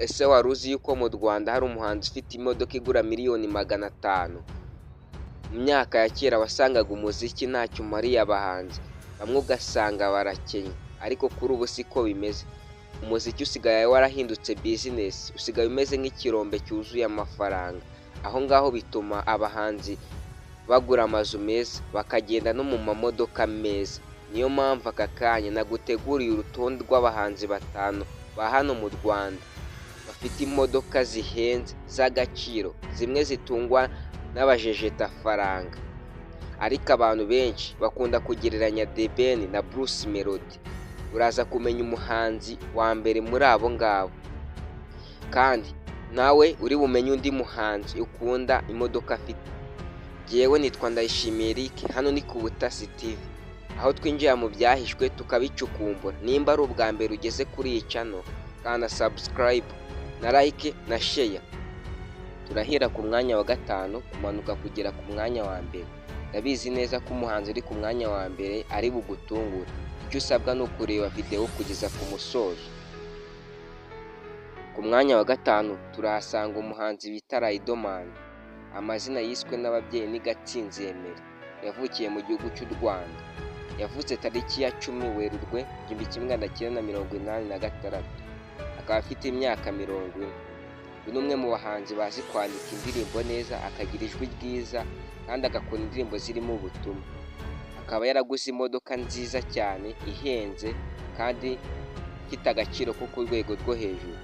Ese wari uzi yuko mu Rwanda hari umuhanzi ufite imodoka igura miliyoni 500? Mu myaka ya kera wasangaga umuziki ntacyo umariye abahanzi, bamwe ugasanga barakennye, ariko kuri ubu siko bimeze. Umuziki usigaye warahindutse bizinesi, usigaye umeze nk'ikirombe cyuzuye amafaranga. Aho ngaho bituma abahanzi bagura amazu meza, bakagenda no mu mamodoka meza. Niyo mpamvu aka kanya naguteguriye urutonde rw'abahanzi 5 ba hano mu Rwanda bafite imodoka zihenze z'agaciro, zimwe zitungwa n'abajejetafaranga. Ariko abantu benshi bakunda kugereranya The Ben na Bruce Melody. Uraza kumenya umuhanzi wa mbere muri abo ngabo, kandi nawe uri bumenye undi muhanzi ukunda imodoka afite. Jyewe nitwa Ndayishimiye Eric, hano ni ku Butasi TV, aho twinjira mu byahishwe tukabicukumbura. Nimba ari ubwa mbere ugeze kuri iyi channel, kana subscribe na like na share. Turahera ku mwanya wa 5 kumanuka kugera ku mwanya wa mbere. Ndabizi neza ko umuhanzi uri ku mwanya wa mbere ari bugutungura. Icyo usabwa ni ukureba video kugeza ku musozo. Ku mwanya wa 5 turahasanga umuhanzi bita Riderman. Amazina yiswe n'ababyeyi ni Gatsinzi Emery. Yavukiye mu gihugu cy'u Rwanda. Yavutse tariki ya 10 Werurwe 1986. Akaba afite imyaka 40. Ni umwe mu bahanzi bazi kwandika indirimbo neza, akagira ijwi ryiza kandi agakora indirimbo zirimo ubutumwa. Akaba yaraguze imodoka nziza cyane ihenze kandi ifite agaciro ko ku rwego rwo hejuru.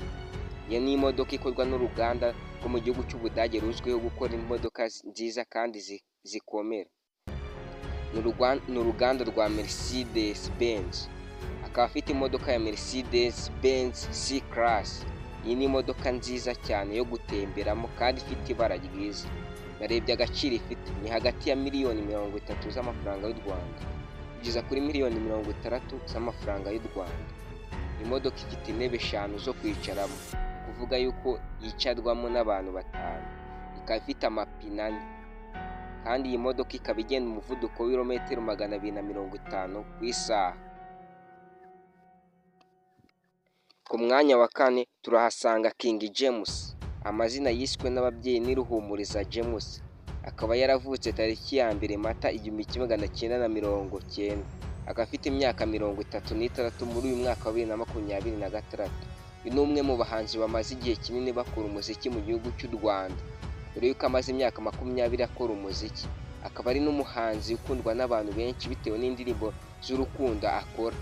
Iyo ni imodoka ikorwa n'uruganda rwo mu gihugu cy'Ubudage ruzwiho gukora imodoka nziza kandi zikomera. Ni uruganda rwa Mercedes Benz. Akaba afite imodoka ya Mercedes Benz C-Class. Iyi ni imodoka nziza cyane yo gutemberamo kandi ifite ibara ryiza. Narebye agaciro ifite ni hagati ya miliyoni 30 z'amafaranga y'u Rwanda kugeza kuri miliyoni 60 z'amafaranga y'u Rwanda. Imodoka ifite intebe 5 zo kwicaramo, kuvuga yuko yicarwamo n'abantu 5. Ikaba ifite amapine 4 kandi iyi modoka ikaba igenda umuvuduko w'ibirometero 250 ku isaha. Ku mwanya wa 4 turahasanga King James. Amazina yiswe n'ababyeyi ni Ruhumuriza James. Akaba yaravutse tariki ya 1 Mata 1990. Akaba afite imyaka 36 muri uyu mwaka wa 2026. Ni umwe mu bahanzi bamaze igihe kinini bakora umuziki mu gihugu cy'u Rwanda, dore yuko amaze imyaka 20 akora umuziki. Akaba ari n'umuhanzi ukundwa n'abantu benshi bitewe n'indirimbo z'urukundo akora.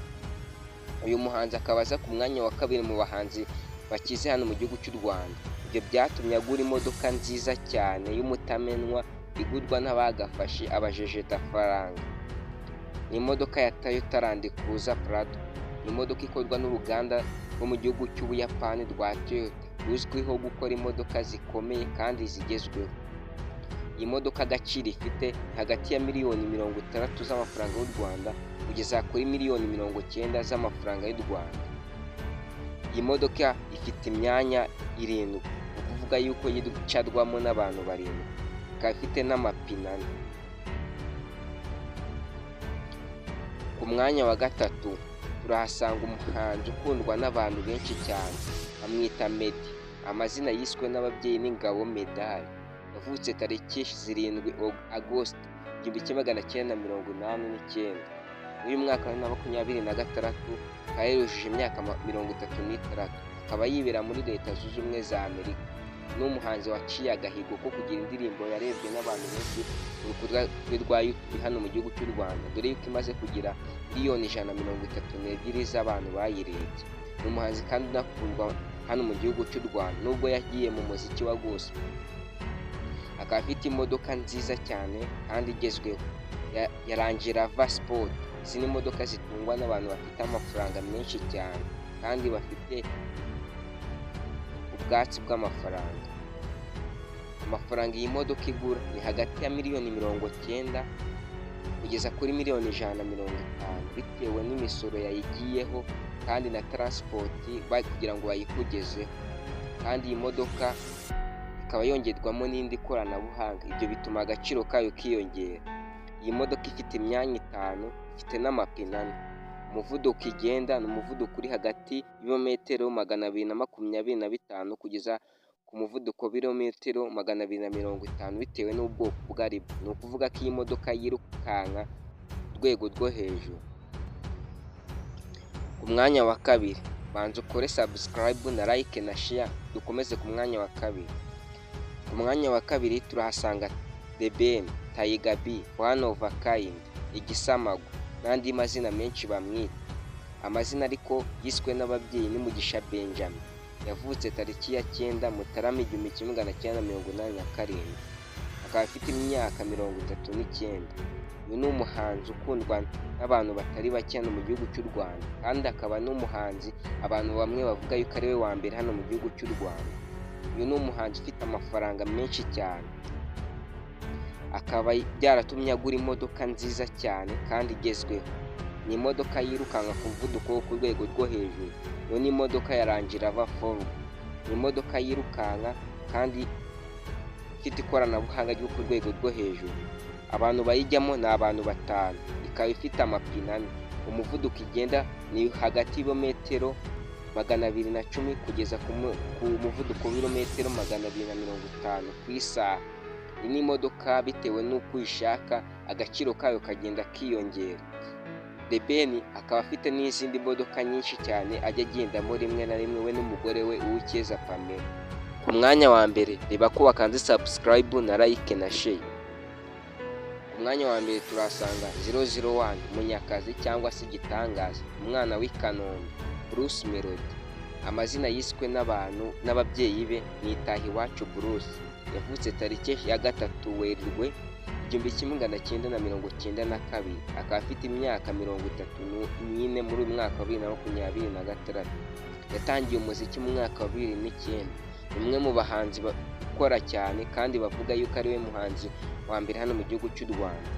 Uyu muhanzi akaba aza ku mwanya wa 2 mu bahanzi bakize hano mu gihugu cy'u Rwanda. Ibyo byatumye agura imodoka nziza cyane y'umutamenwa igurwa n'abagafashe abajejetafaranga. Ni imodoka ya Toyota Land Cruiser Prado. Ni imodoka ikorwa n'uruganda rwo mu gihugu cy'Ubuyapani rwa Toyota, ruzwiho gukora imodoka zikomeye kandi zigezweho. Iyi modoka agaciro ifite hagati ya miliyoni 60 z'amafaranga y'u Rwanda kugeza kuri miliyoni 90 z'amafaranga y'u Rwanda. Iyi modoka ifite imyanya 7, ukuvuga yuko yicarwamo n'abantu 7. Ikaba ifite n'amapine 4. Ku mwanya wa 3 turahasanga umuhanzi ukundwa n'abantu benshi cyane, amwita Meddy. Amazina yiswe n'ababyeyi ni Ngabo Medali. Yavutse tariki 7 Agosto 1989. Uyu mwaka wa 2026 akaba yujuje imyaka 36. Akaba yibera muri Leta Zunze Ubumwe za Amerika. Ni umuhanzi waciye agahigo ko kugira indirimbo yarebwe n'abantu benshi ku rukuta rwa YouTube hano mu gihugu cy'u Rwanda, dore yuko imaze kugira miliyoni 132 z'abantu bayirebye. Ni umuhanzi kandi unakundwa hano mu gihugu cy'u Rwanda nubwo yagiye mu muziki wa gospel. Akaba afite imodoka nziza cyane kandi igezweho ya Range Rover Sport. Izi ni imodoka zitungwa n'abantu bafite amafaranga menshi cyane kandi bafite ubwatsi bw'amafaranga. Amafaranga iyi modoka igura ni hagati ya miliyoni 90 kugeza kuri miliyoni 150 bitewe n'imisoro yayigiyeho kandi na transport kugira ngo bayikugezeho. Kandi iyi modoka ikaba yongerwamo n'indi koranabuhanga, ibyo bituma agaciro kayo kiyongera. Iyi modoka ifite imyanya 5, ifite n'amapine 4. umuvuduko igenda ni umuvuduko uri hagati y'ibirometero 225 kugeza ku muvuduko w'ibirometero 250 bitewe n'ubwoko ubwo ari bwo. Ni ukuvuga ko iyi modoka yirukanka ku rwego rwo hejuru. Ku mwanya wa kabiri, banza ukore subscribe na like na share, dukomeze ku mwanya wa kabiri. Ku mwanya wa kabiri turahasanga The Ben, Tiger B, One of a Kind, Igisamago n'andi mazina menshi bamwita. Amazina ariko yiswe n'ababyeyi ni Mugisha Benjamin, yavutse tariki ya 9 Mutarama 1987, akaba afite imyaka 39. Uyu ni umuhanzi ukundwa n'abantu batari bake hano mu gihugu cy'u Rwanda, kandi akaba n'umuhanzi abantu bamwe bavuga yuko ari we wa mbere hano mu gihugu cy'u Rwanda. Uyu ni umuhanzi ufite amafaranga menshi cyane, akaba byaratumye agura imodoka nziza cyane kandi igezweho. Ni imodoka yirukanka ku muvuduko wo ku rwego rwo hejuru. Iyo ni imodoka ya Range Rover Forward. Ni imodoka yirukanka kandi ifite ikoranabuhanga ryo ku rwego rwo hejuru. Abantu bayijyamo ni abantu 5. Ikaba ifite amapine 4. Umuvuduko igenda ni hagati y'ibirometero 210 kugeza ku muvuduko w'ibirometero 250 ku isaha. Iyi ni imodoka bitewe n'uko uyishaka agaciro kayo kagenda kiyongera. The Ben akaba afite n'izindi modoka nyinshi cyane ajya agendamo rimwe na rimwe we n'umugore we Uwicyeza Pamela. Ku mwanya wa mbere reba ko wakanze subscribe na like na share. Ku mwanya wa mbere turasanga 001 Munyakazi cyangwa se Igitangaza, umwana w'i Kanombe, Bruce Melody. Amazina yiswe n'ababyeyi be ni Itahiwacu Bruce, yavutse tariki ya 3 Werurwe 1992, akaba afite imyaka 34 muri uyu mwaka wa 2026. Yatangiye umuziki mu mwaka wa 2009. Umwe mu bahanzi bakora cyane kandi bavuga yuko ari we muhanzi wa mbere hano mu gihugu cy'u Rwanda.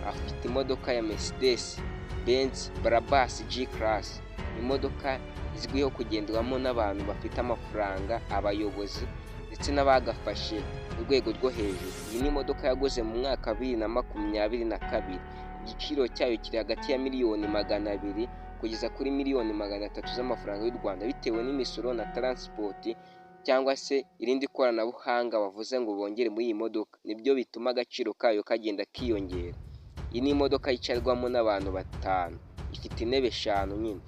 Afite imodoka ya Mercedes Benz Brabus G-Class, imodoka izwiho kugenderwamo n'abantu bafite amafaranga, abayobozi ndetse n'abagafashe ku rwego rwo hejuru. Iyi ni imodoka yaguze mu mwaka wa 2022. Igiciro cyayo kiri hagati ya miliyoni 200 kugeza kuri miliyoni 300 z'amafaranga y'u Rwanda, bitewe n'imisoro na transport cyangwa se irindi koranabuhanga bavuze ngo bongere muri iyi modoka, nibyo bituma agaciro kayo kagenda kiyongera. Iyi ni imodoka yicarwamo n'abantu 5, ifite intebe 5 nyine,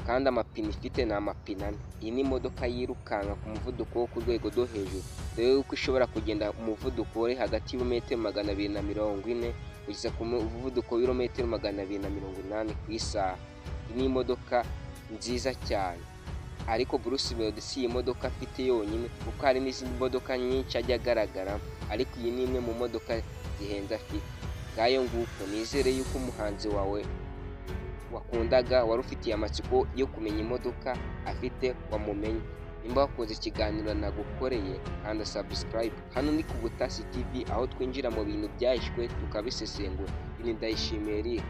kandi amapine ifite ni amapine 4. Iyi ni imodoka yirukanka ku muvuduko wo ku rwego rwo hejuru, dore yuko ishobora kugenda umuvuduko uri hagati y'ibirometero 240 kugeza ku muvuduko w'ibirometero 280 ku isaha. Iyi ni imodoka nziza cyane, ariko Bruce Melody si iyi modoka afite yonyine, kuko hari n'izindi modoka nyinshi ajya agaragara, ariko iyi ni imwe mu modoka zihenze afite. Ngayo nguko, nizere yuko umuhanzi wawe wakundaga wari ufitiye amatsiko yo kumenya imodoka afite wamumenye. Nimba wakoze ikiganiro nagukoreye kanda subscribe. Hano ni ku Butasi TV, aho twinjira mu bintu byahishwe tukabisesengura. Ndayishimiye Eric.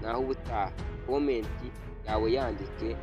Naho ubutaha, comment yawe yandike.